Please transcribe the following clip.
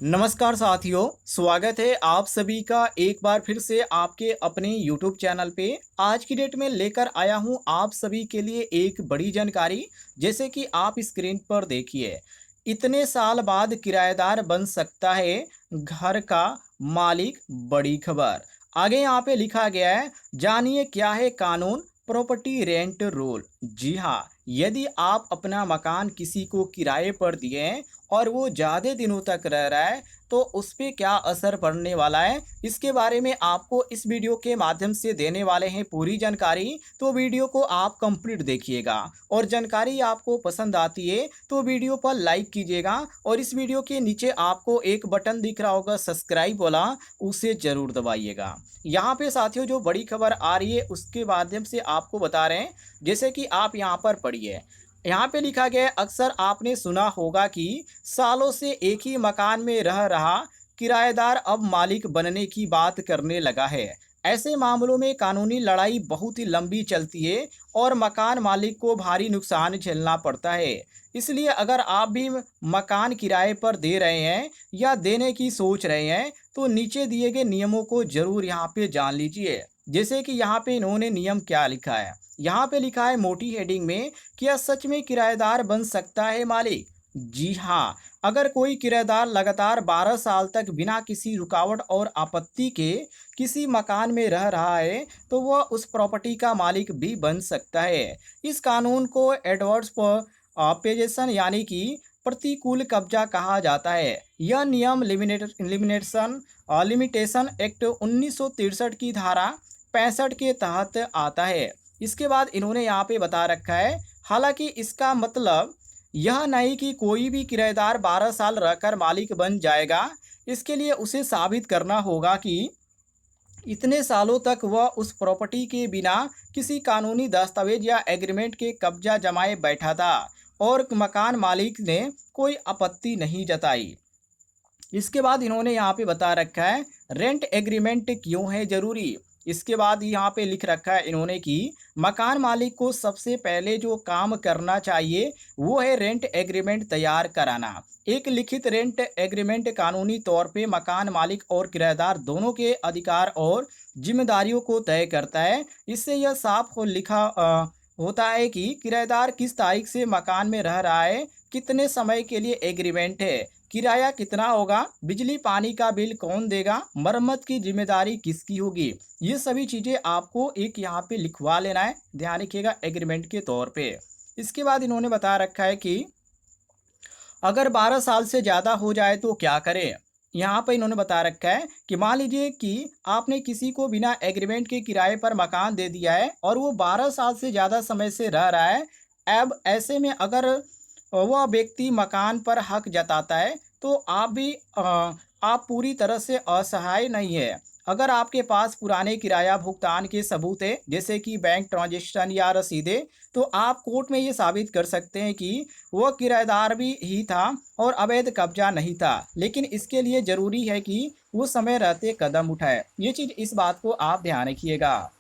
नमस्कार साथियों, स्वागत है आप सभी का एक बार फिर से आपके अपने YouTube चैनल पे। आज की डेट में लेकर आया हूँ आप सभी के लिए एक बड़ी जानकारी। जैसे कि आप स्क्रीन पर देखिए, इतने साल बाद किराएदार बन सकता है घर का मालिक, बड़ी खबर। आगे यहाँ पे लिखा गया है, जानिए क्या है कानून प्रॉपर्टी रेंट रूल। जी हाँ, यदि आप अपना मकान किसी को किराए पर दिए हैं और वो ज़्यादा दिनों तक रह रहा है, तो उस पे क्या असर पड़ने वाला है, इसके बारे में आपको इस वीडियो के माध्यम से देने वाले हैं पूरी जानकारी। तो वीडियो को आप कंप्लीट देखिएगा और जानकारी आपको पसंद आती है तो वीडियो पर लाइक कीजिएगा और इस वीडियो के नीचे आपको एक बटन दिख रहा होगा सब्सक्राइब वाला, उसे जरूर दबाइएगा। यहाँ पे साथियों जो बड़ी खबर आ रही है उसके माध्यम से आपको बता रहे हैं। जैसे कि आप यहाँ पर पढ़िए, यहाँ पे लिखा गया है, अक्सर आपने सुना होगा कि सालों से एक ही मकान में रह रहा किराएदार अब मालिक बनने की बात करने लगा है। ऐसे मामलों में कानूनी लड़ाई बहुत ही लंबी चलती है और मकान मालिक को भारी नुकसान झेलना पड़ता है। इसलिए अगर आप भी मकान किराए पर दे रहे हैं या देने की सोच रहे हैं तो नीचे दिए गए नियमों को जरूर यहाँ पे जान लीजिए। जैसे कि यहाँ पे इन्होंने नियम क्या लिखा है, यहाँ पे लिखा है मोटी हेडिंग में, क्या सच में किराएदार बन सकता है मालिक? जी हाँ, अगर कोई किराएदार लगातार 12 साल तक बिना किसी रुकावट और आपत्ति के किसी मकान में रह रहा है तो वह उस प्रॉपर्टी का मालिक भी बन सकता है। इस कानून को एडवर्स पोजेशन यानी कि प्रतिकूल कब्जा कहा जाता है। यह नियम लिमिटेशन एक्ट 1963 की धारा 65 के तहत आता है। इसके बाद इन्होंने यहाँ पे बता रखा है, हालांकि इसका मतलब यह नहीं कि कोई भी किराएदार 12 साल रहकर मालिक बन जाएगा। इसके लिए उसे साबित करना होगा कि इतने सालों तक वह उस प्रॉपर्टी के बिना किसी कानूनी दस्तावेज या एग्रीमेंट के कब्जा जमाए बैठा था और मकान मालिक ने कोई आपत्ति नहीं जताई। इसके बाद इन्होंने यहाँ पे बता रखा है, रेंट एग्रीमेंट क्यों है जरूरी। इसके बाद यहाँ पे लिख रखा है इन्होंने कि मकान मालिक को सबसे पहले जो काम करना चाहिए वो है रेंट एग्रीमेंट तैयार कराना। एक लिखित रेंट एग्रीमेंट कानूनी तौर पे मकान मालिक और किराएदार दोनों के अधिकार और जिम्मेदारियों को तय करता है। इससे यह साफ हो लिखा होता है कि किराएदार किस तारीख से मकान में रह रहा है, कितने समय के लिए एग्रीमेंट है, किराया कितना होगा, बिजली पानी का बिल कौन देगा, मरम्मत की जिम्मेदारी किसकी होगी। ये सभी चीज़ें आपको एक यहाँ पे लिखवा लेना है, ध्यान रखिएगा एग्रीमेंट के तौर पे। इसके बाद इन्होंने बता रखा है कि अगर 12 साल से ज़्यादा हो जाए तो क्या करें। यहाँ पर इन्होंने बता रखा है कि मान लीजिए कि आपने किसी को बिना एग्रीमेंट के किराए पर मकान दे दिया है और वो 12 साल से ज़्यादा समय से रह रहा है। अब ऐसे में अगर वह व्यक्ति मकान पर हक जताता है तो आप पूरी तरह से असहाय नहीं है। अगर आपके पास पुराने किराया भुगतान के सबूत है, जैसे कि बैंक ट्रांजैक्शन या रसीदें, तो आप कोर्ट में ये साबित कर सकते हैं कि वह किराएदार भी ही था और अवैध कब्जा नहीं था। लेकिन इसके लिए ज़रूरी है कि वो समय रहते कदम उठाए। ये चीज़, इस बात को आप ध्यान रखिएगा।